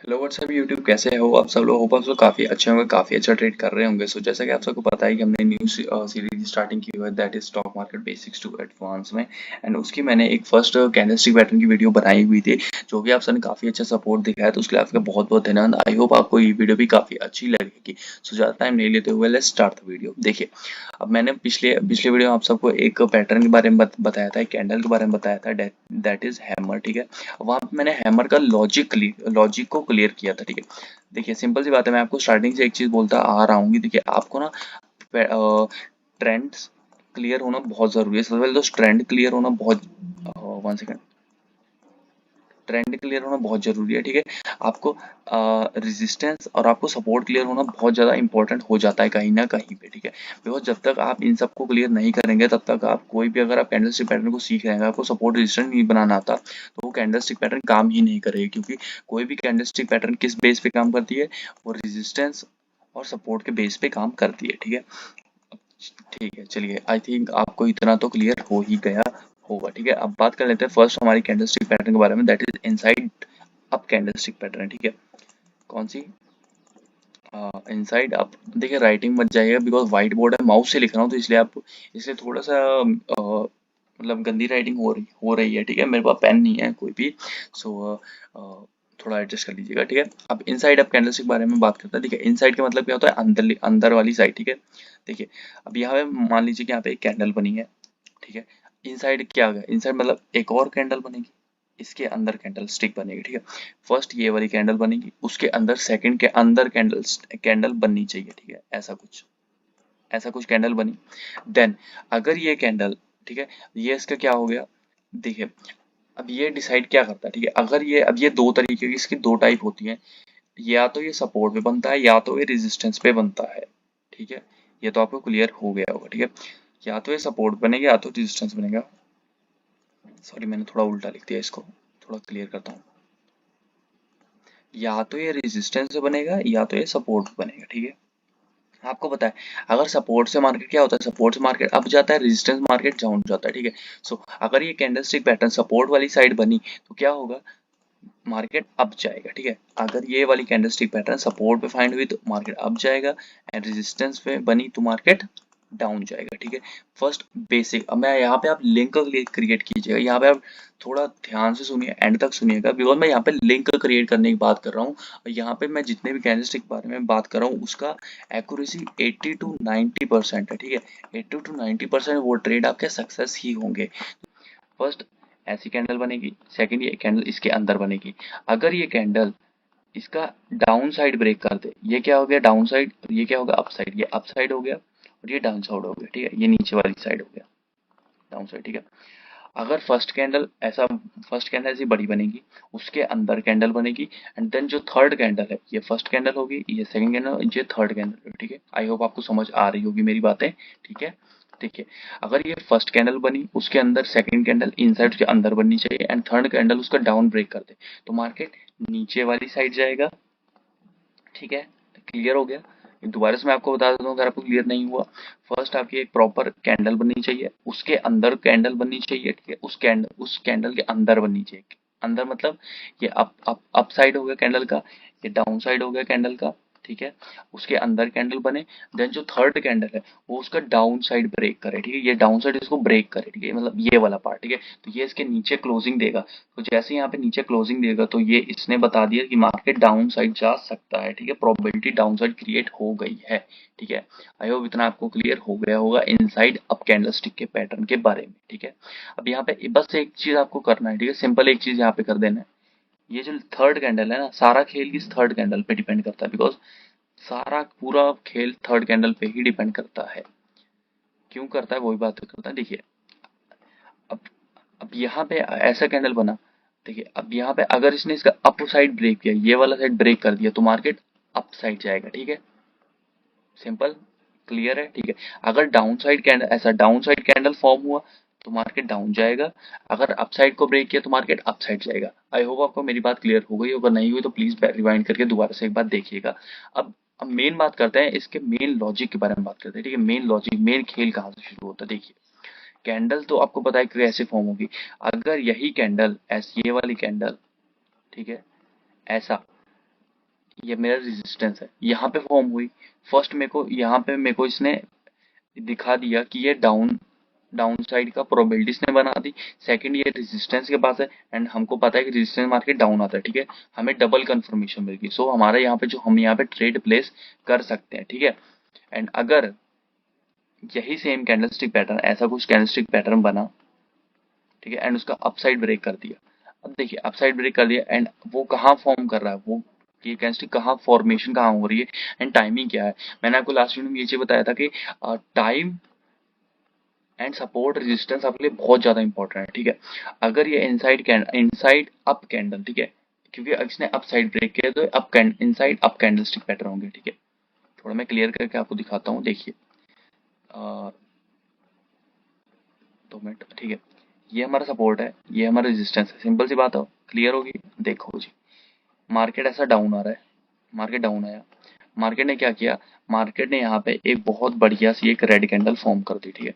Hello what's up YouTube, कैसे हो आप सब लोग। होप आप सब काफ़ी अच्छे होंगे, काफ़ी अच्छा ट्रेड कर रहे होंगे। सो जैसा कि आप सबको पता है कि हमने न्यू सीरीज स्टार्टिंग की हुई है, that is stock market basics to advance में। एंड उसकी मैंने एक फर्स्ट कैंडलस्टिक पैटर्न की वीडियो बनाई हुई थी, जो कि आप सबने काफ़ी अच्छा सपोर्ट दिखाया, तो उसके लिए आपका बहुत बहुत धन्यवाद। आई होप आपको ये वीडियो भी काफ़ी अच्छी लगेगी। सो ज़्यादा टाइम नहीं लेते हुए लेट्स स्टार्ट द वीडियो। देखिए, अब मैंने पिछले पिछले वीडियो में आप सबको एक पैटर्न के बारे में बताया था, एक कैंडल के बारे में बताया था, दैट इज हैमर। ठीक है, वहां पे मैंने हैमर का लॉजिक को क्लियर किया था। ठीक है, देखिए सिंपल सी बात है, मैं आपको स्टार्टिंग से एक चीज बोलता आ रहा हूँ कि देखिए आपको ना ट्रेंड्स क्लियर होना बहुत जरूरी है। सबसे पहले तो ट्रेंड क्लियर होना बहुत, वन सेकंड, ट्रेंड क्लियर होना बहुत जरूरी है। ठीक है, आपको रेजिस्टेंस और आपको सपोर्ट क्लियर होना बहुत ज्यादा इंपॉर्टेंट हो जाता है कहीं ना कहीं पे। ठीक है, बिकॉज जब तक आप इन सबको क्लियर नहीं करेंगे तब तक आप कोई भी, अगर आप कैंडलस्टिक पैटर्न को सीख रहे हैं, आपको सपोर्ट रेजिस्टेंस नहीं बनाना आता, तो वो कैंडलस्टिक पैटर्न काम ही नहीं करेगी। क्योंकि कोई भी कैंडलस्टिक पैटर्न किस बेस पे काम करती है, वो रेजिस्टेंस और सपोर्ट के बेस पे काम करती है। ठीक है, ठीक है, चलिए आई थिंक आपको इतना तो क्लियर हो ही गया होगा। ठीक है, अब बात कर लेते हैं फर्स्ट हमारी कैंडलस्टिक पैटर्न के बारे में, that is inside up candlestick pattern. ठीक है, कौन सी, इनसाइड अप। देखिए राइटिंग मत जाइएगा, बिकॉज व्हाइट बोर्ड है, माउस से लिख रहा हूँ, तो इसलिए आप, इसलिए थोड़ा सा मतलब गंदी राइटिंग हो रही है। ठीक है, मेरे पास पेन नहीं है कोई भी, सो थोड़ा एडजस्ट कर लीजिएगा। ठीक है, अब इनसाइड अप कैंडलस्टिक के बारे में बात करते हैं। देखिए इनसाइड का मतलब क्या होता है, अंदर अंदर वाली साइड। ठीक है, देखिए अब यहाँ पे मान लीजिए कि यहाँ पे एक कैंडल बनी है। ठीक है, इनसाइड क्या आ गया, इनसाइड मतलब एक और कैंडल बनेगी, इसके अंदर कैंडल स्टिक बनेगी। ठीक है, फर्स्ट ये वाली कैंडल बनेगी, उसके अंदर सेकंड के अंदर कैंडल कैंडल बननी चाहिए। ठीक है, ऐसा कुछ कैंडल बनी। देन अगर ये कैंडल, ठीक है, ये इसका क्या हो गया, देखिए अब ये डिसाइड क्या करता है। ठीक है, अगर ये, अब ये दो तरीके की, इसकी दो टाइप होती है, या तो ये सपोर्ट पे बनता है या तो ये रेजिस्टेंस पे बनता है। ठीक है, ये तो आपको क्लियर हो गया होगा। ठीक है, या तो ये सपोर्ट बनेगा या तो रेजिस्टेंस बनेगा। सॉरी, मैंने थोड़ा उल्टा लिख दिया, इसको थोड़ा क्लियर करता हूँ। या तो ये रेजिस्टेंस से बनेगा या तो ये सपोर्ट बनेगा। ठीक है, आपको पता है अगर सपोर्ट से मार्केट क्या होता है, सपोर्ट से मार्केट अप जाता है, रेजिस्टेंस मार्केट डाउन जाता है। ठीक है, सो अगर ये कैंडलस्टिक पैटर्न सपोर्ट वाली साइड बनी तो क्या होगा, मार्केट अप जाएगा। ठीक है, अगर ये वाली कैंडलस्टिक पैटर्न सपोर्ट पे फाइंड हुई तो मार्केट अप जाएगा, एंड रेजिस्टेंस पे बनी तो मार्केट डाउन जाएगा। ठीक है, फर्स्ट बेसिक, अब मैं यहाँ पे आप लिंक क्रिएट कीजिएगा, यहाँ पे आप थोड़ा ध्यान से सुनिए, एंड तक सुनिएगा, बिकॉज मैं यहाँ पे लिंक क्रिएट करने की बात कर रहा हूँ, और यहाँ पे मैं जितने भी कैंडलस्टिक के बारे में बात कर रहा हूँ उसका एक्यूरेसी 80 to 90% है। ठीक है, 80 to 90% वो ट्रेड आपके सक्सेस ही होंगे। फर्स्ट ऐसी कैंडल बनेगी, सेकंड ये कैंडल इसके अंदर बनेगी। अगर ये कैंडल इसका डाउन साइड ब्रेक कर दे, ये क्या हो गया डाउन साइड, और ये क्या होगा अप साइड, ये अप साइड हो गया और ये डाउन साइड हो गया। ठीक है, ये नीचे वाली साइड हो गया डाउन साइड। ठीक है, अगर फर्स्ट कैंडल ऐसी बड़ी बनेगी, उसके अंदर कैंडल बनेगी, एंड देन जो थर्ड कैंडल है, ये फर्स्ट कैंडल होगी, ये सेकंड कैंडल, ये थर्ड कैंडल होगी। ठीक है, आई होप आपको समझ आ रही होगी मेरी बातें। ठीक है, देखिए अगर ये फर्स्ट कैंडल बनी, उसके अंदर सेकंड कैंडल इनसाइड उसके अंदर बननी चाहिए, एंड थर्ड कैंडल उसका डाउन ब्रेक कर दे, तो मार्केट नीचे वाली साइड जाएगा। ठीक है, क्लियर हो गया। दोबारा से मैं आपको बता देता हूँ अगर आपको क्लियर नहीं हुआ। फर्स्ट आपकी एक प्रॉपर कैंडल बननी चाहिए, उसके अंदर कैंडल बननी चाहिए। ठीक है, उस कैंडल के अंदर बननी चाहिए। अंदर मतलब ये अप साइड हो गया कैंडल का, ये डाउन साइड हो गया कैंडल का। ठीक है, उसके अंदर कैंडल बने, देन जो थर्ड कैंडल है वो उसका डाउन साइड ब्रेक करे। ठीक है, ये डाउन साइड इसको ब्रेक करे। ठीक है, मतलब ये वाला पार्ट। ठीक है, तो ये इसके नीचे क्लोजिंग देगा, तो जैसे यहाँ पे नीचे क्लोजिंग देगा तो ये इसने बता दिया कि मार्केट डाउन साइड जा सकता है। ठीक है, प्रोबेबिलिटी डाउन साइड क्रिएट हो गई है। ठीक है, आई होप इतना आपको क्लियर हो गया होगा इनसाइड अप कैंडलस्टिक के पैटर्न के बारे में। ठीक है, अब यहाँ पे बस एक चीज आपको करना है। ठीक है, सिंपल एक चीज यहाँ पे कर देना है, ये जो थर्ड कैंडल है ना, सारा खेल इस थर्ड कैंडल पे डिपेंड करता है, बिकॉज सारा पूरा खेल थर्ड कैंडल पे ही डिपेंड करता है। क्यों करता है वही बात करता है। देखिए अब अब यहाँ पे ऐसा कैंडल बना, देखिए अब यहाँ पे अगर इसने इसका अप साइड ब्रेक किया, ये वाला साइड ब्रेक कर दिया, तो मार्केट अप साइड जाएगा। ठीक है, सिंपल, क्लियर है। ठीक है, अगर डाउन साइड कैंडल, ऐसा डाउन साइड कैंडल फॉर्म हुआ तो मार्केट डाउन जाएगा, अगर अप साइड को ब्रेक किया तो मार्केट अप साइड जाएगा। आई होप आपको मेरी बात क्लियर हो गई, अगर नहीं हुई तो प्लीज रिवाइंड करके दोबारा से एक बार देखिएगा। अब मेन बात करते हैं, इसके मेन लॉजिक के बारे में बात करते हैं। ठीक है, मेन लॉजिक, मेन खेल कहाँ से शुरू होता है। देखिए कैंडल तो आपको पता है कैसे फॉर्म होगी, अगर यही कैंडल, ऐसी ये वाली कैंडल, ठीक है, ऐसा ये मेरा रेजिस्टेंस है, यहाँ पे फॉर्म हुई। फर्स्ट मेरे को यहाँ पे मेरे को इसने दिखा दिया कि ये डाउन साइड का प्रोबेबिलिटी इसने बना दी। सेकंड, ये रेजिस्टेंस के पास है एंड हमको पता है कि रेजिस्टेंस मार्केट डाउन आता है, ठीक है। हमें डबल कंफर्मेशन मिल गई। सो हमारा यहाँ पे जो हम यहाँ पे ट्रेड प्लेस कर सकते हैं, ठीक है। एंड अगर यही सेम कैंडलस्टिक पैटर्न, ऐसा कुछ कैंडलस्टिक पैटर्न बना, ठीक है, एंड उसका अपसाइड ब्रेक कर दिया। अब देखिए अपसाइड ब्रेक कर दिया एंड वो कहाँ फॉर्म कर रहा है, वो ये कैंडलस्टिक कहाँ फॉर्मेशन कहाँ हो रही है एंड टाइमिंग क्या है। मैंने आपको लास्ट वीडियो में ये चीज बताया था कि टाइम एंड सपोर्ट रेजिस्टेंस आपके लिए बहुत ज्यादा इंपॉर्टेंट है, ठीक है। अगर ये इनसाइड अप कैंडल, ठीक है, क्योंकि इसने अप साइड ब्रेक किया तो up inside up candlestick pattern होंगे, ठीक है। थोड़ा मैं क्लियर करके आपको दिखाता हूँ, देखिए। 2 मिनट, ठीक है। ये हमारा सपोर्ट है, ये हमारा रेजिस्टेंस है, सिंपल सी बात है, क्लियर होगी। देखो जी, मार्केट ऐसा डाउन आ रहा है, मार्केट डाउन आया, मार्केट ने क्या किया, मार्केट ने यहाँ पे एक बहुत बढ़िया सी एक रेड कैंडल फॉर्म कर दी, ठीक है।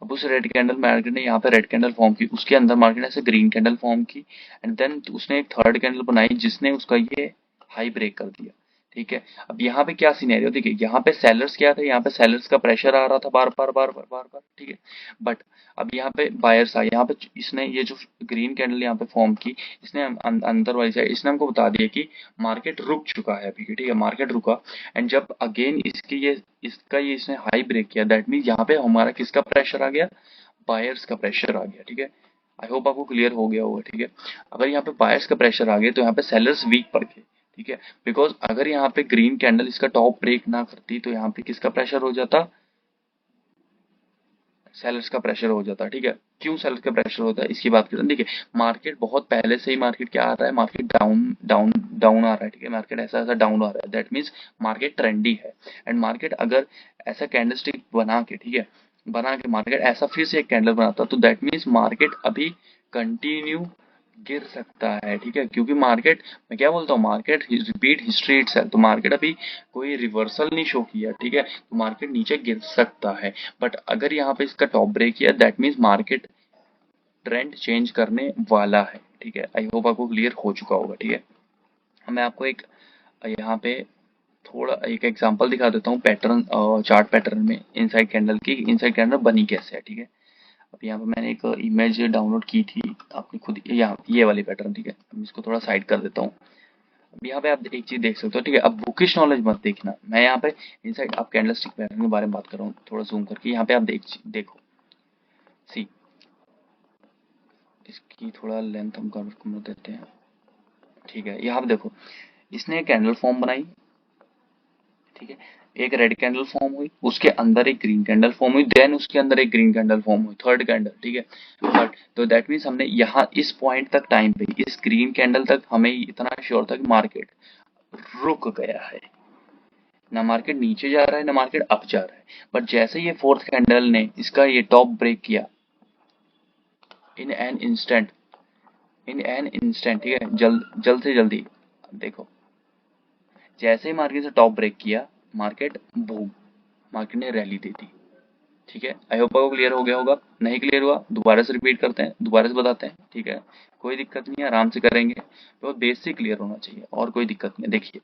अब उस रेड कैंडल मार्केट ने यहाँ पे रेड कैंडल फॉर्म की, उसके अंदर मार्केट ने ऐसे ग्रीन कैंडल फॉर्म की एंड देन उसने एक थर्ड कैंडल बनाई जिसने उसका ये हाई ब्रेक कर दिया, ठीक है। अब यहाँ पे क्या सिनेरियो देखिए, यहाँ पे सेलर्स क्या थे, यहाँ पे सेलर्स का प्रेशर आ रहा था बार बार बार बार बार बार, ठीक है। बट अब यहाँ पे बायर्स आए, यहाँ पे इसने ये जो ग्रीन कैंडल यहाँ पे फॉर्म की, इसने अंदर वाली साइड इसने हमको बता दिया कि मार्केट रुक चुका है अभी, ठीक है, मार्केट रुका। एंड जब अगेन इसका ये इसने हाई ब्रेक किया, दैट मीन यहाँ पे हमारा किसका प्रेशर आ गया, बायर्स का प्रेशर आ गया, ठीक है। आई होप आपको क्लियर हो गया होगा, ठीक है। अगर यहाँ पे बायर्स का प्रेशर आ गया तो यहाँ पे सेलर्स वीक पड़ गए, ठीक है। बिकॉज अगर यहाँ पे ग्रीन कैंडल इसका टॉप ब्रेक ना करती तो यहाँ पे किसका प्रेशर हो जाता, सेलर्स का प्रेशर हो जाता, ठीक है। क्यों सेलर्स का प्रेशर होता है इसकी बात करते हैं, देखिए। मार्केट बहुत पहले से ही मार्केट क्या आ रहा है, मार्केट डाउन डाउन डाउन आ रहा है, ठीक है। मार्केट ऐसा ऐसा डाउन आ रहा है, दैट मीन्स मार्केट ट्रेंडी है। एंड मार्केट अगर ऐसा कैंडलस्टिक बना के, ठीक है, बना के मार्केट ऐसा फिर से एक कैंडल बनाता तो दैट मीन्स मार्केट अभी कंटिन्यू गिर सकता है, ठीक है। क्योंकि मार्केट, मैं क्या बोलता हूँ, मार्केट रिपीट हिस्ट्री इटसेल्फ, तो मार्केट अभी कोई रिवर्सल नहीं शो किया, ठीक है, तो मार्केट नीचे गिर सकता है। बट अगर यहाँ पे इसका टॉप ब्रेक किया that means market trend change करने वाला है, ठीक है। आई होप आपको क्लियर हो चुका होगा, ठीक है। अब मैं आपको एक यहाँ पे थोड़ा एक एग्जांपल दिखा देता हूँ पैटर्न, चार्ट पैटर्न में इनसाइड कैंडल की, इनसाइड कैंडल बनी कैसे है, ठीक है। अब यहाँ पे मैंने एक इमेज डाउनलोड की थी, आपने खुद यहाँ ये वाली पैटर्न, ठीक है। अब इसको थोड़ा साइड कर देता हूँ। अब यहाँ पे आप एक चीज देख सकते हो, ठीक है। अब बुकिश नॉलेज मत देखना, मैं यहाँ पे इनसाइड आप कैंडलस्टिक पैटर्न के बारे में बात कर रहा हूँ, थोड़ा जूम करके यहाँ पे आप देखो, सी, इसकी थोड़ा लेंथ हम कम कर देते हैं, ठीक है। यहाँ पे देखो, इसने एक कैंडल फॉर्म बनाई, ठीक है। एक रेड कैंडल फॉर्म हुई, उसके अंदर एक ग्रीन कैंडल फॉर्म हुई, देन उसके अंदर एक ग्रीन कैंडल फॉर्म हुई, थर्ड कैंडल, ठीक है। बट तो दैट मीन्स हमने यहाँ इस पॉइंट तक टाइम पे, इस ग्रीन कैंडल तक हमें इतना श्योर था कि मार्केट रुक गया है, ना मार्केट नीचे जा रहा है ना मार्केट अप जा रहा है। बट जैसे ये फोर्थ कैंडल ने इसका ये टॉप ब्रेक किया, इन एन इंस्टेंट, ठीक है, जल्द से जल्दी, देखो, जैसे ही मार्केट से टॉप ब्रेक किया, मार्केट बूम, मार्केट ने रैली दे दी, ठीक है। आई होप आपको क्लियर हो गया होगा, नहीं क्लियर हुआ दोबारा से रिपीट करते हैं, दोबारा से बताते हैं, ठीक है। कोई दिक्कत नहीं है, आराम से करेंगे, तो बेसिक क्लियर होना चाहिए और कोई दिक्कत नहीं है। देखिए,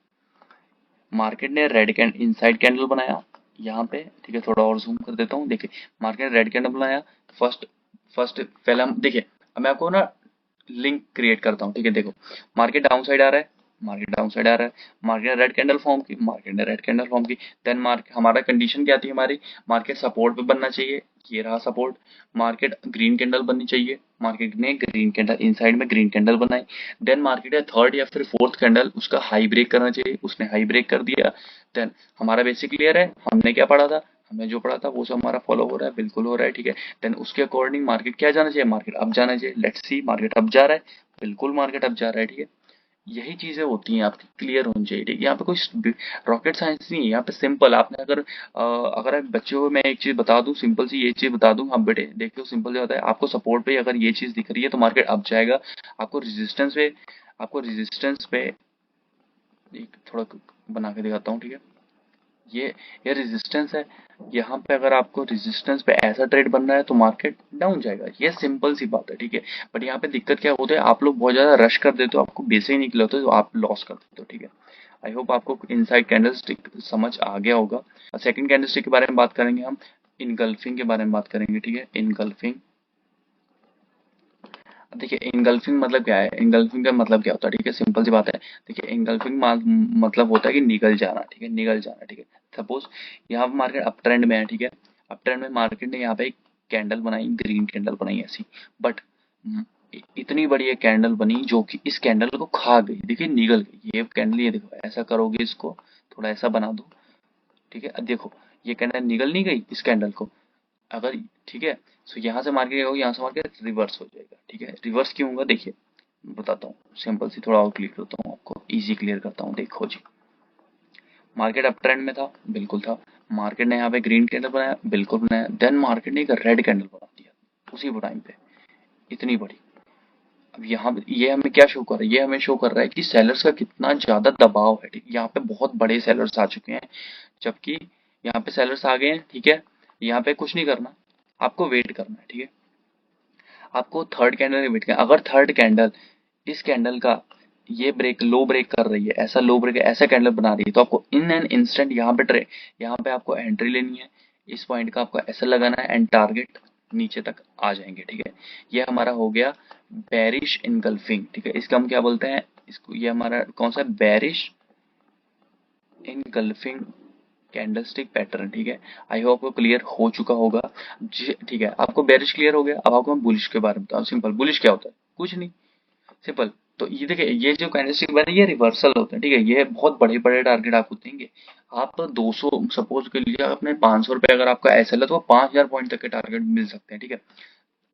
मार्केट ने रेड कैंडल इनसाइड कैंडल बनाया यहाँ पे, ठीक है। थोड़ा और जूम कर देता हूँ, देखिए, मार्केट ने रेड कैंडल बनाया। फर्स्ट फर्स्ट पहले हम देखिए, अब मैं आपको ना लिंक क्रिएट करता हूँ, ठीक है। देखो, मार्केट डाउन साइड आ रहा है, मार्केट डाउन साइड आ रहा है, मार्केट ने रेड कैंडल फॉर्म की, मार्केट ने रेड कैंडल फॉर्म की, देन मार्केट, हमारा कंडीशन क्या थी हमारी, मार्केट सपोर्ट पे बनना चाहिए, ये रहा सपोर्ट। मार्केट ग्रीन कैंडल बननी चाहिए, मार्केट ने ग्रीन कैंडल इनसाइड में ग्रीन कैंडल बनाई। देन मार्केट है थर्ड या फिर फोर्थ कैंडल, उसका हाई ब्रेक करना चाहिए, उसने हाई ब्रेक कर दिया। देन हमारा बेसिक क्लियर है, हमने क्या पढ़ा था, हमने जो पढ़ा था वो सब हमारा फॉलो हो रहा है, बिल्कुल हो रहा है, ठीक है। देन उसके अकॉर्डिंग मार्केट क्या जाना चाहिए, मार्केट अप जाना चाहिए। लेट्स सी, मार्केट अप जा रहा है, बिल्कुल मार्केट अप जा रहा है, ठीक है। यही चीजें होती हैं आपकी, क्लियर होनी चाहिए, ठीक है। यहाँ पे कोई रॉकेट साइंस नहीं है, यहाँ पे सिंपल आपने अगर आप बच्चों को मैं एक चीज बता दूं, सिंपल सी ये चीज बता दूं, हाँ बेटे देखो, सिंपल सी होता है, आपको सपोर्ट पे अगर ये चीज दिख रही है तो मार्केट अप जाएगा। आपको रेजिस्टेंस पे एक थोड़ा बना के दिखाता हूँ, ठीक है। ये ये रेजिस्टेंस है, यहाँ पे अगर आपको रेजिस्टेंस पे ऐसा ट्रेड बनना है तो मार्केट डाउन जाएगा, ये सिंपल सी बात है, ठीक है। बट यहाँ पे दिक्कत क्या होता है, आप लोग बहुत ज्यादा रश कर देते हो, आपको बेसिक नहीं क्लियर होता है तो आप लॉस कर देते हो, ठीक है। आई होप आपको इनसाइड कैंडलस्टिक समझ आ गया होगा। सेकंड कैंडलस्टिक के बारे में बात करेंगे हम, इनगल्फिंग के बारे में बात करेंगे, ठीक है। इनगल्फिंग, देखिए इनगल्फिंग मतलब क्या है, इनगल्फिंग का मतलब क्या होता है, ठीक है, सिंपल सी बात है। देखिए इनगल्फिंग मतलब होता है कि निगल जाना, ठीक है, निगल जाना, ठीक है। सपोज यहाँ पे मार्केट अप ट्रेंड में है, ठीक है, अप ट्रेंड में मार्केट ने यहाँ पे एक कैंडल बनाई, ग्रीन कैंडल बनाई ऐसी, बट इतनी बड़ी एक कैंडल बनी जो कि इस कैंडल को खा गई, देखिए निगल गई ये कैंडल। ये देखो ऐसा करोगे, इसको थोड़ा ऐसा बना दो, ठीक है, अब देखो ये कैंडल निगल नहीं गई इस कैंडल को, अगर, ठीक है। सो यहाँ से मार्केट क्या होगा, यहाँ से मार्केट रिवर्स हो जाएगा, ठीक है। रिवर्स क्यों होगा, देखिए बताता हूँ, सिंपल सी थोड़ा और क्लियर करता हूँ आपको, इजी क्लियर करता हूँ। देखो जी, मार्केट अप ट्रेंड में था, बिल्कुल था। मार्केट ने यहाँ पे ग्रीन कैंडल बनाया, बिल्कुल बनाया। देन मार्केट ने एक रेड कैंडल बना दिया उसी टाइम पे, इतनी बड़ी। अब यहाँ पे ये हमें क्या शो कर रहा है, ये हमें शो कर रहा है कि सेलर्स का कितना ज्यादा दबाव है, ठीक है। यहाँ पे बहुत बड़े सेलर्स आ चुके हैं, जबकि यहाँ पे सेलर्स आ गए हैं, ठीक है। यहाँ पे कुछ नहीं करना, आपको वेट करना है, ठीक है। आपको थर्ड कैंडल का वेट करना, अगर थर्ड कैंडल इस कैंडल का ये ब्रेक, लो ब्रेक कर रही है, ऐसा लो ब्रेक, ऐसा कैंडल बना रही है, तो आपको इन एन इंस्टेंट यहाँ पे आपको एंट्री लेनी है। इस पॉइंट का आपको ऐसा लगाना है एंड टारगेट नीचे तक आ जाएंगे, ठीक है। ये हमारा हो गया बेरिश इनगल्फिंग, ठीक है। इसका हम क्या बोलते हैं, इसको, ये हमारा कौन सा बेरिश इनगल्फिंग कैंडलस्टिक पैटर्न, ठीक है। आई होप आपको क्लियर हो चुका होगा जी, ठीक है। आपको बेरिश क्लियर हो गया, अब आपको मैं बुलिश के बारे में बताऊं। सिंपल, बुलिश क्या होता है, कुछ नहीं, सिंपल। तो ये देखिए, ये जो कैंडलस्टिक बने ये रिवर्सल होते हैं, ठीक है। ये बहुत बड़े बड़े टारगेट आपको देंगे। आप 200 सपोज के लिए अपने 500 रुपए अगर आपका एसएल है तो 5000 पॉइंट तक के टारगेट मिल सकते हैं, ठीक है।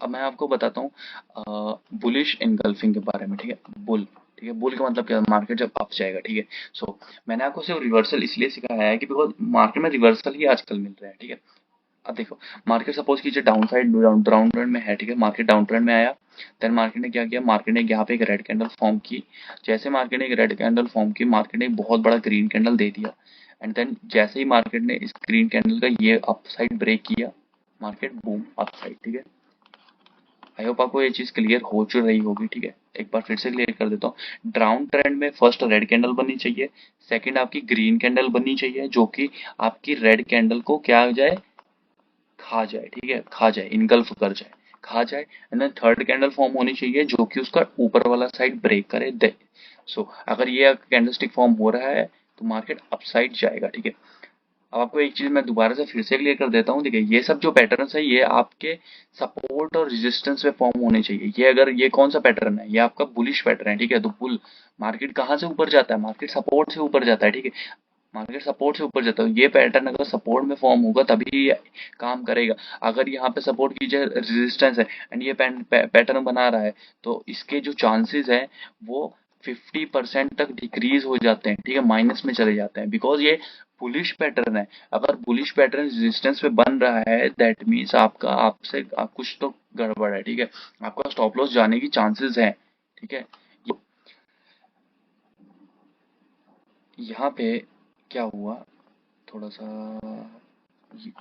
अब मैं आपको बताता हूँ बुलिश इनगल्फिंग के बारे में, ठीक है। बुल, ठीक है, बुल का मतलब क्या, मार्केट जब अप जाएगा, ठीक है। सो मैंने आपको सिर्फ रिवर्सल इसलिए सिखाया है कि बिकॉज मार्केट में रिवर्सल ही आजकल मिल रहे हैं, ठीक है। अब देखो, मार्केट सपोज कीजिए डाउन साइड डाउन ट्रेंड में है, ठीक है। मार्केट डाउन ट्रेंड में आया, देन मार्केट ने क्या किया, मार्केट ने यहाँ पे एक रेड कैंडल फॉर्म की। जैसे मार्केट ने एक रेड कैंडल फॉर्म की, मार्केट ने एक बहुत बड़ा ग्रीन कैंडल दे दिया, एंड देन जैसे ही मार्केट ने इस ग्रीन कैंडल का ये अप साइड ब्रेक किया, मार्केट बूम अप साइड, ठीक है। आई होप आपको ये चीज क्लियर हो चुक रही होगी, ठीक है। एक बार फिर से क्लियर कर देता हूँ। डाउन ट्रेंड में फर्स्ट रेड कैंडल बननी चाहिए, सेकंड आपकी ग्रीन कैंडल बननी चाहिए जो कि आपकी रेड कैंडल को क्या हो जाए, खा जाए, ठीक है, खा जाए, इनगल्फ कर जाए, खा जाए। And then third candle form होनी चाहिए जो कि उसका ऊपर वाला साइड ब्रेक करे दे। सो अगर ये कैंडलस्टिक फॉर्म हो रहा है तो मार्केट अपसाइड जाएगा, ठीक है। अब आपको एक चीज मैं दोबारा से फिर से क्लियर कर देता हूँ, देखिए ये सब जो पैटर्न्स है ये आपके सपोर्ट और रेजिस्टेंस पे फॉर्म होने चाहिए। ये अगर ये कौन सा पैटर्न है, ये आपका बुलिश पैटर्न है, ठीक है। तो बुल, मार्केट कहाँ से ऊपर जाता है, मार्केट सपोर्ट से ऊपर जाता है, ठीक है। मार्केट सपोर्ट से ऊपर जाता है, ये पैटर्न अगर सपोर्ट में फॉर्म होगा तभी ये काम करेगा। अगर यहाँ पे सपोर्ट की जगह रेजिस्टेंस है एंड ये पैटर्न बना रहा है, तो इसके जो चांसेस है वो 50% तक डिक्रीज हो जाते हैं, ठीक है, माइनस में चले जाते हैं, बिकॉज ये बुलिश पैटर्न है। अगर बुलिश पैटर्न रेजिस्टेंस पे बन रहा है दैट मीन्स आपका, आपसे कुछ तो गड़बड़ है, ठीक है। आपका स्टॉप लॉस जाने की चांसेस है, ठीक है। यहाँ पे क्या हुआ, थोड़ा सा,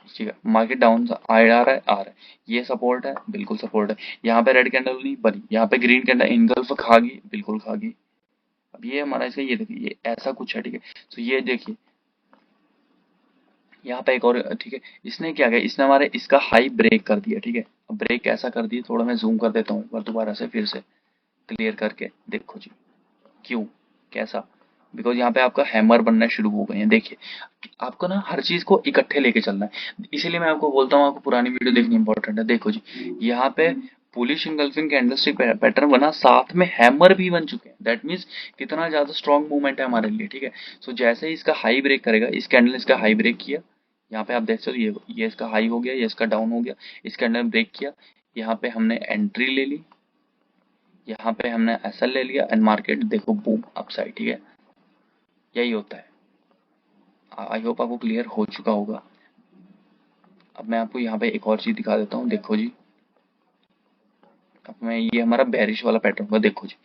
ठीक है, मार्केट डाउन आ रहा है, आ रहा है, ये सपोर्ट है, बिल्कुल सपोर्ट है। यहाँ पे रेड कैंडल नहीं बनी, यहाँ पे ग्रीन कैंडल इनगल्फ खा गई, बिल्कुल खा गई। अब ये हमारा इसका, ये देखिए ये ऐसा कुछ है, ठीक है। तो ये देखिए यहाँ पे एक और, ठीक है, इसने क्या किया, इसने हमारे इसका हाई ब्रेक कर दिया, ठीक है। अब ब्रेक कैसा कर दिया, थोड़ा मैं जूम कर देता हूँ एक बार दोबारा से फिर से क्लियर करके, देखो जी, क्यों, कैसा, बिकॉज यहाँ पे आपका हैमर बनना शुरू हो गए हैं। देखिए आपको ना हर चीज को इकट्ठे लेके चलना है, इसीलिए मैं आपको बोलता हूँ आपको पुरानी वीडियो देखनी इंपॉर्टेंट है। देखो जी, यहाँ पे पुलिश इंगल्फिंग कैंडलस्टिक पैटर्न बना, साथ में हैमर भी बन चुके हैं, दैट मीन्स कितना ज्यादा स्ट्रॉन्ग मूवमेंट है हमारे लिए, ठीक है। सो जैसे ही इसका हाई ब्रेक करेगा, इस कैंडल ने इसका हाई ब्रेक किया, यहाँ पे आप देख सकते हो ये इसका हाई हो गया, ये इसका डाउन हो गया, इस कैंडल ने ब्रेक किया, यहाँ पे हमने एंट्री ले ली, यहाँ पे हमने एसएल ले लिया एंड मार्केट देखो बूम अपसाइड, ठीक है। यही होता है, आई होप आपको क्लियर हो चुका होगा। अब मैं आपको यहाँ पे एक और चीज दिखा देता हूँ, देखो जी। अब मैं, ये हमारा बेरिश वाला पैटर्न होगा, देखो जी,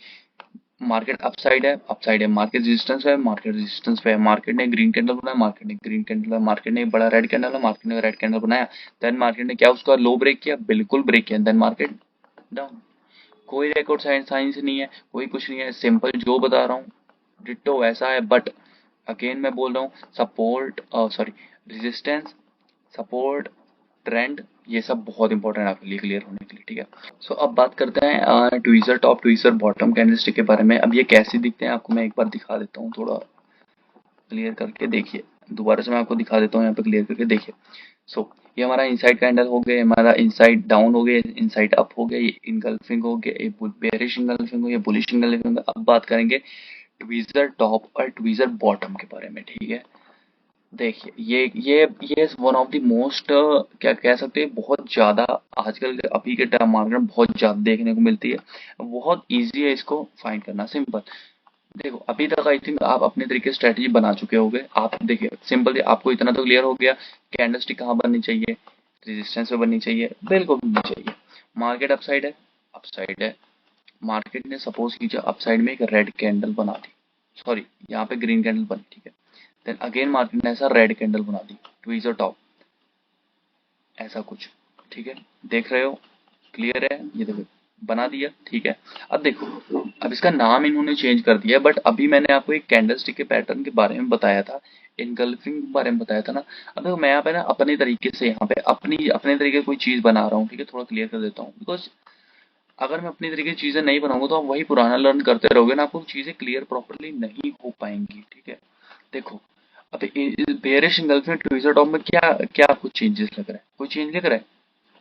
मार्केट अपसाइड है, अपसाइड है, मार्केट रेजिस्टेंस है, मार्केट रेजिस्टेंस पे है, मार्केट ने ग्रीन कैंडल बनाया, मार्केट ने ग्रीन कैंडल, मार्केट ने बड़ा रेड कैंडल है, मार्केट ने रेड कैंडल बनाया, देन मार्केट ने क्या उसका लो ब्रेक किया, बिल्कुल ब्रेक किया, देन मार्केट डाउन। कोई रिकॉर्ड साइंस नहीं है, कोई कुछ नहीं है, सिंपल जो बता रहा हूँ डिट्टो वैसा है, बट अगेन मैं बोल रहा हूँ support, sorry, resistance, support, trend, ये सब बहुत इंपॉर्टेंट है आपके लिए क्लियर होने के लिए, ठीक है। सो अब बात करते हैं tweezer top tweezer bottom candlestick के बारे में। अब ये कैसे दिखते हैं आपको मैं एक बार दिखा देता हूँ, थोड़ा क्लियर करके देखिए। दोबारा से मैं आपको दिखा देता हूँ यहाँ पे क्लियर करके देखिए। सो ये हमारा इनसाइड कैंडल हो गया, हमारा इनसाइड डाउन हो गया, इनसाइड अप हो गया, ये इनगल्फिंग हो गया, ये बेरिश इनगल्फिंग हो गया, बुलिश इनगल्फिंग हो गया। अब बात करेंगे ट्वीजर टॉप और ट्वीजर बॉटम के बारे में, ठीक है। देखिए ये वन ऑफ द मोस्ट, क्या कह सकते हैं, बहुत ज्यादा आजकल अभी के टाइम मार्केट में बहुत ज्यादा देखने को मिलती है। बहुत इजी है इसको फाइंड करना, सिंपल। देखो अभी तक आई थिंक आप अपने तरीके से स्ट्रेटजी बना चुके होगे। आप देखिए सिंपल, आपको इतना तो क्लियर हो गया कैंडलस्टिक कहाँ बननी चाहिए, रेजिस्टेंस पे बननी चाहिए, बिल्कुल बननी चाहिए। मार्केट अपसाइड है। मार्केट ने सपोज कीजिए अपसाइड में एक रेड कैंडल बना दी, सॉरी यहाँ पे ग्रीन कैंडल बनी, ठीक है। देन अगेन मार्केट ने ऐसा रेड कैंडल बना दी, ट्वीजर टॉप, ऐसा कुछ, ठीक है। देख रहे हो, क्लियर है, ये देखो बना दिया, ठीक है। अब देखो, अब इसका नाम इन्होंने चेंज कर दिया, बट अभी मैंने आपको एक कैंडलस्टिक के पैटर्न के बारे में बताया था, इनगल्फिंग के बारे में बताया था ना। अब देखो मैं यहाँ पे ना अपने तरीके से यहाँ पे अपने तरीके से कोई चीज बना रहा हूँ, ठीक है। थोड़ा क्लियर कर देता हूँ, बिकॉज अगर मैं अपनी तरीके की चीजें नहीं बनाऊंगा तो आप वही पुराना लर्न करते रहोगे ना, आपको चीजें क्लियर प्रॉपरली नहीं हो पाएंगी, ठीक है। देखो अब बेयरिश इंगल्फिंग ट्वीजर टॉप में क्या क्या आपको चेंजेस लग रहा है, कोई चेंज लग रहा है?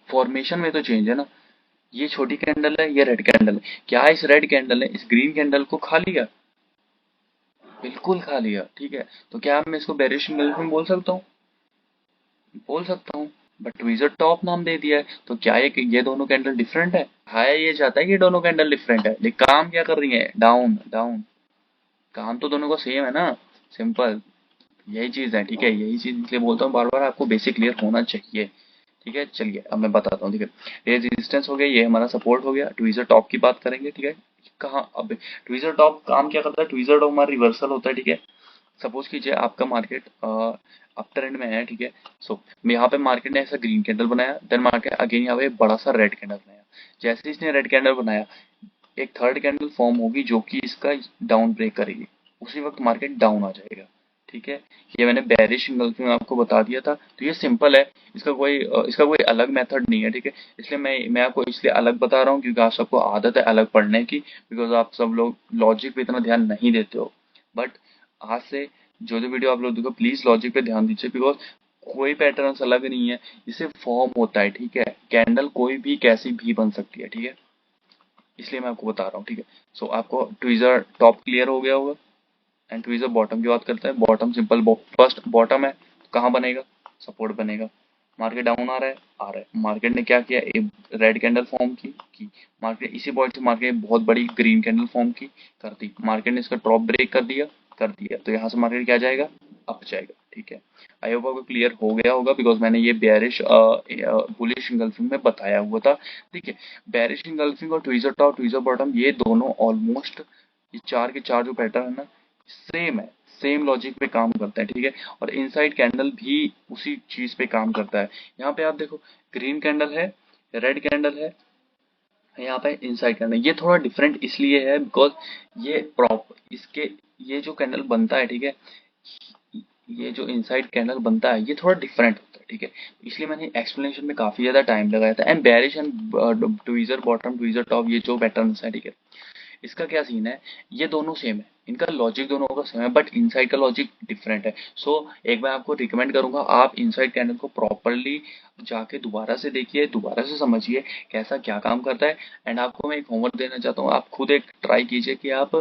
फॉर्मेशन में तो चेंज है ना। ये छोटी कैंडल है, ये रेड कैंडल है, क्या इस रेड कैंडल ने इस ग्रीन कैंडल को खा लिया? बिल्कुल खा लिया, ठीक है। तो क्या मैं इसको बेयरिश इंगल्फिंग बोल सकता हूँ? बोल सकता हूँ। बट ट्वीजर टॉप नाम दे दिया है, तो क्या ये दोनों कैंडल डिफरेंट है? ये चाहता है कि दोनों कैंडल डिफरेंट है, लेकिन काम क्या कर रही है? Down down. काम तो दोनों का सेम है ना, सिंपल। यही चीज है, ठीक है। यही चीज इसलिए बोलता हूँ बार बार, आपको बेसिक क्लियर होना चाहिए, ठीक है। चलिए अब मैं बताता हूँ, ठीक है। ये रेजिस्टेंस हो गया, ये हमारा सपोर्ट हो गया। ट्वीजर टॉप की बात करेंगे, ठीक है। कहाँ अब ट्वीजर टॉप काम क्या करता है? ट्वीजर टॉप हमारा रिवर्सल होता है, ठीक है। सपोज कीजिए आपका मार्केट अप ट्रेंड में है, ठीक है। सो यहाँ पे मार्केट ने ऐसा ग्रीन कैंडल बनाया, देन मार्केट अगेन यहाँ पे एक बड़ा सा रेड कैंडल बनाया। जैसे इसने रेड कैंडल बनाया, एक थर्ड कैंडल फॉर्म होगी जो कि इसका डाउन ब्रेक करेगी, उसी वक्त मार्केट डाउन आ जाएगा, ठीक है। ये मैंने बेरिश इंगल्फिंग आपको बता दिया था, तो ये सिंपल है। इसका कोई अलग मेथड नहीं है, ठीक है। इसलिए मैं आपको इसलिए अलग बता रहा हूँ क्योंकि आप सबको आदत है अलग पढ़ने की, बिकॉज आप सब लोग लॉजिक पे इतना ध्यान नहीं देते हो। बट आज से जो वीडियो आप लोग देखो प्लीज लॉजिक पे ध्यान दीजिए, बिकॉज कोई पैटर्न अलग नहीं है, इसे फॉर्म होता है, ठीक है। कैंडल कोई भी कैसी भी बन सकती है, ठीक है। इसलिए मैं आपको बता रहा हूँ, ठीक है। सो आपको ट्वीजर टॉप क्लियर हो गया होगा। एंड ट्वीजर बॉटम की बात करते हैं। बॉटम सिंपल, फर्स्ट बॉटम है तो कहाँ बनेगा? सपोर्ट बनेगा। मार्केट डाउन आ रहा है, मार्केट ने क्या किया? एक रेड कैंडल फॉर्म की मार्केट इसी पॉइंट से मार्केट बहुत बड़ी ग्रीन कैंडल फॉर्म की कर दी, मार्केट ने इसका टॉप ब्रेक कर दिया तो यहाँ से मार्केट क्या जाएगा? अप जाएगा, ठीक है। आई होप आपको क्लियर हो गया होगा, बिकॉज मैंने ये बेयरिश बुलिश इंगल्फिंग में बताया हुआ था, ठीक है। बेयरिश इंगल्फिंग और ट्वीजर टॉप ट्वीजर बॉटम ये दोनों ऑलमोस्ट, ये चार के चार जो पैटर्न है ना, सेम है, सेम लॉजिक पे काम करता है, ठीक है। और इनसाइड कैंडल भी उसी चीज पे काम करता है। यहाँ पे आप देखो, ग्रीन कैंडल है, रेड कैंडल है, यहाँ पे इनसाइड कैंडल। ये थोड़ा डिफरेंट इसलिए है बिकॉज ये प्रॉप इसके ये जो कैंडल बनता है, ठीक है, ये जो इनसाइड कैंडल बनता है ये थोड़ा डिफरेंट होता है, ठीक है। इसलिए मैंने एक्सप्लेनेशन में काफी ज्यादा टाइम लगाया था। And bearish and tweezer bottom tweezer top ये जो पैटर्न है, ठीक है, इसका क्या सीन है? ये दोनों सेम है, इनका लॉजिक दोनों का सेम है, बट इनसाइड का लॉजिक डिफरेंट है। सो एक बार आपको रिकमेंड करूंगा, आप इनसाइड कैंडल को प्रॉपरली जाके दोबारा से देखिए, दोबारा से समझिए कैसा क्या काम करता है। एंड आपको मैं एक होमवर्क देना चाहता हूँ, आप खुद एक ट्राई कीजिए कि आप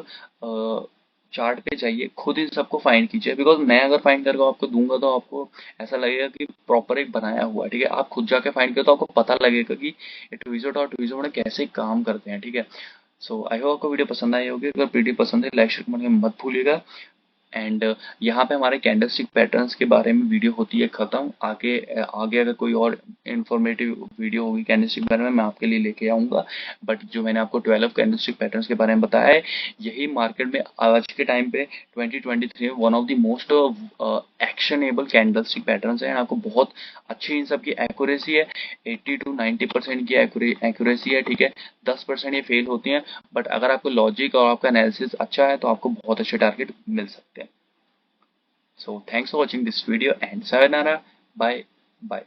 चार्ट पे जाइए, खुद इन सबको फाइंड कीजिए, बिकॉज मैं अगर फाइंड करके आपको दूंगा तो आपको ऐसा लगेगा कि प्रॉपर एक बनाया हुआ है, ठीक है। आप खुद जाके फाइंड करो तो आपको पता लगेगा कि ये ट्वीजर और ट्वीजर कैसे काम करते हैं, ठीक है। सो आई होप आपको वीडियो पसंद आई होगी। अगर वीडियो पसंद है लाइक शेयर कमेंट करना मत भूलिएगा। एंड यहाँ पे हमारे कैंडलस्टिक पैटर्न्स के बारे में वीडियो होती है खत्म। आगे आगे अगर कोई और इन्फॉर्मेटिव वीडियो होगी कैंडलस्टिक के बारे में मैं आपके लिए लेके आऊंगा। बट जो मैंने आपको 12 कैंडलस्टिक पैटर्न्स के बारे में बताया है, यही मार्केट में आज के टाइम पे 2023 में one of the most actionable candlestick patterns है। आपको बहुत अच्छी इन सब की एक्यूरेसी है, 80 to 90% की एक्यूरेसी है, ठीक है। 10% ये फेल होती हैं, बट अगर आपको लॉजिक और आपका एनालिसिस अच्छा है तो आपको बहुत अच्छे टारगेट मिल सकते हैं। So thanks for watching this video and sayonara. Bye bye.